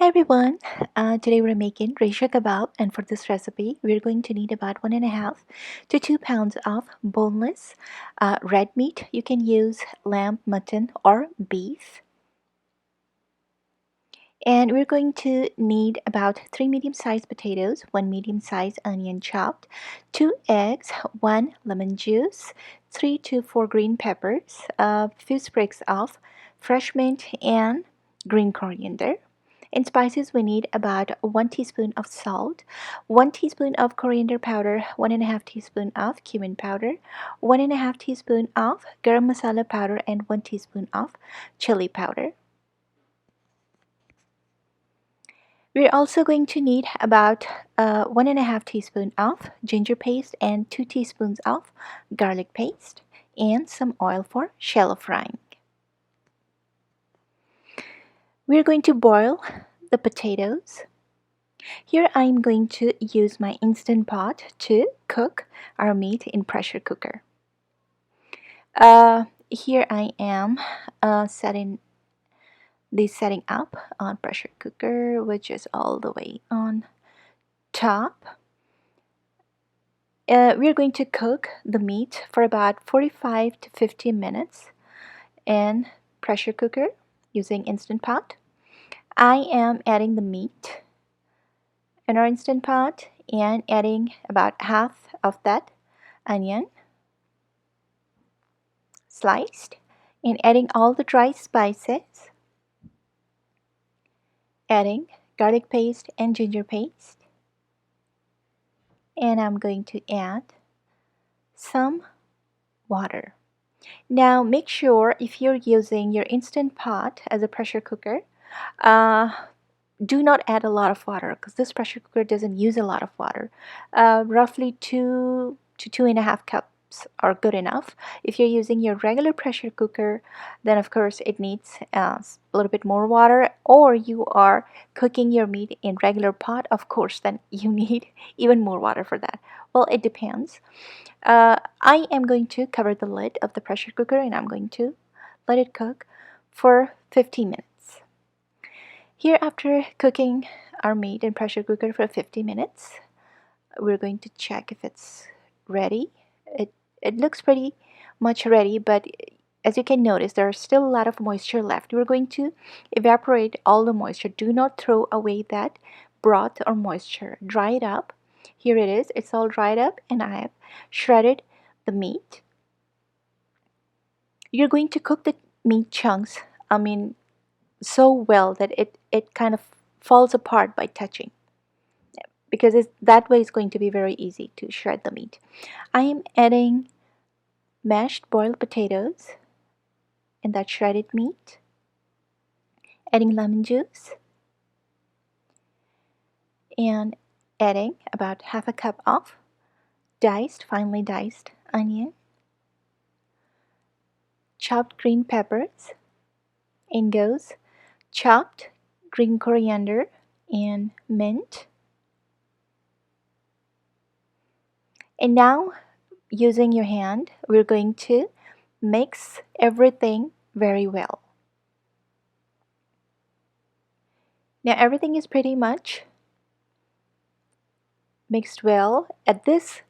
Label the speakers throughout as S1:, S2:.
S1: everyone, today we're making Resha kebab, and for this recipe we're going to need about 1.5 to 2 pounds of boneless red meat. You can use lamb, mutton or beef. And we're going to need about 3 medium-sized potatoes, 1 medium-sized onion chopped, 2 eggs, 1 lemon juice, 3 to 4 green peppers, a few sprigs of fresh mint and green coriander. In spices, we need about 1 teaspoon of salt, 1 teaspoon of coriander powder, 1.5 teaspoon of cumin powder, 1.5 teaspoon of garam masala powder, and 1 teaspoon of chili powder. We're also going to need about 1.5 teaspoon of ginger paste and 2 teaspoons of garlic paste and some oil for shallow frying. We're going to boil the potatoes. Here I'm going to use my Instant Pot to cook our meat in pressure cooker. Here I am setting up on pressure cooker, which is all the way on top. We're going to cook the meat for about 45 to 50 minutes in pressure cooker using Instant Pot. I am adding the meat in our Instant Pot and adding about half of that onion sliced and adding all the dry spices, adding garlic paste and ginger paste, and I'm going to add some water. Now make sure if you're using your Instant Pot as a pressure cooker, uh, do not add a lot of water because this pressure cooker doesn't use a lot of water. Roughly 2 to 2.5 cups are good enough. If you're using your regular pressure cooker, then of course it needs a little bit more water, or you are cooking your meat in regular pot, of course then you need even more water for that. Well, it depends. I am going to cover the lid of the pressure cooker and I'm going to let it cook for 15 minutes. Here, after cooking our meat in pressure cooker for 50 minutes, we're going to check if it's ready. It looks pretty much ready, but as you can notice, there's still a lot of moisture left. We're going to evaporate all the moisture. Do not throw away that broth or moisture. Dry it up. Here it is. It's all dried up, and I have shredded the meat. You're going to cook the meat chunks, so well that it kind of falls apart by touching, because that way it's going to be very easy to shred the meat. I am adding mashed boiled potatoes in that shredded meat, adding lemon juice, and adding about half a cup of finely diced onion, chopped green peppers, and goes chopped green coriander and mint. And now, using your hand, we're going to mix everything very well. Now everything is pretty much mixed well. At this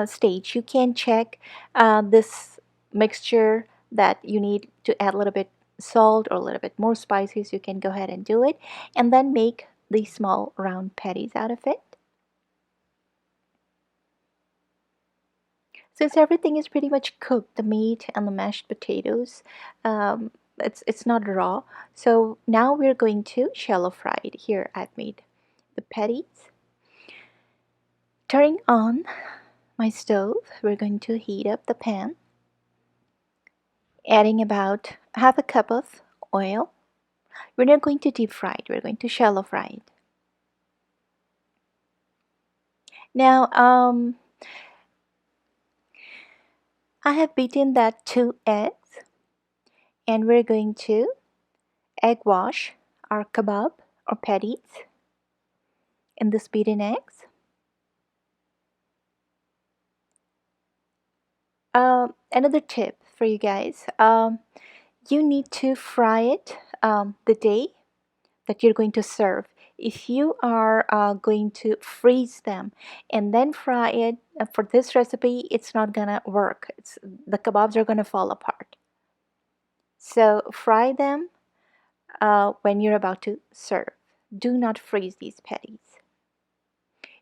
S1: stage, you can check this mixture that you need to add a little bit salt or a little bit more spices. You can go ahead and do it, and then make these small round patties out of it. Since everything is pretty much cooked, the meat and the mashed potatoes, it's not raw. So now we're going to shallow fry it. Here I've made the patties. Turning on my stove, we're going to heat up the pan, adding about half a cup of oil. We're not going to deep fry it, we're going to shallow fry it. Now, I have beaten that 2 eggs, and we're going to egg wash our kebab or patties in this beaten eggs. Another tip for you guys, you need to fry it the day that you're going to serve. If you are going to freeze them and then fry it for this recipe, it's not gonna work. The kebabs are gonna fall apart. So fry them when you're about to serve. Do not freeze these patties.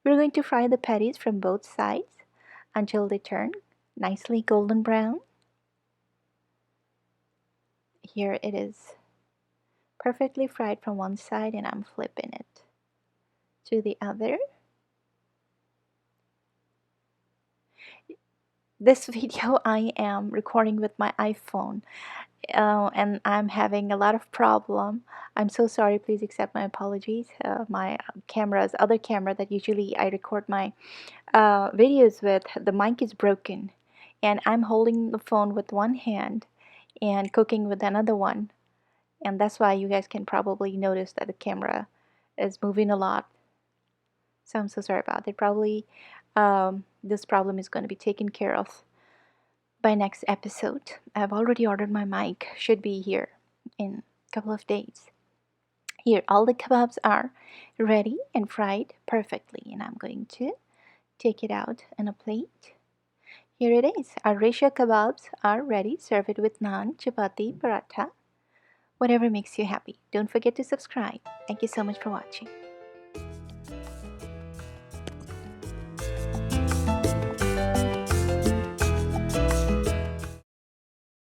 S1: We're going to fry the patties from both sides until they turn nicely golden brown. Here it is, perfectly fried from one side, and I'm flipping it to the other. This video I am recording with my iPhone, and I'm having a lot of problem. I'm so sorry, please accept my apologies. My camera's other camera that usually I record my videos with, the mic is broken, and I'm holding the phone with one hand and cooking with another one, and that's why you guys can probably notice that the camera is moving a lot. So I'm so sorry about it. Probably this problem is going to be taken care of by next episode. I've already ordered my mic, should be here in a couple of days. Here, all the kebabs are ready and fried perfectly, and I'm going to take it out in a plate. Here it is. Our Resha kebabs are ready. Serve it with naan, chapati, paratha, whatever makes you happy. Don't forget to subscribe. Thank you so much for watching.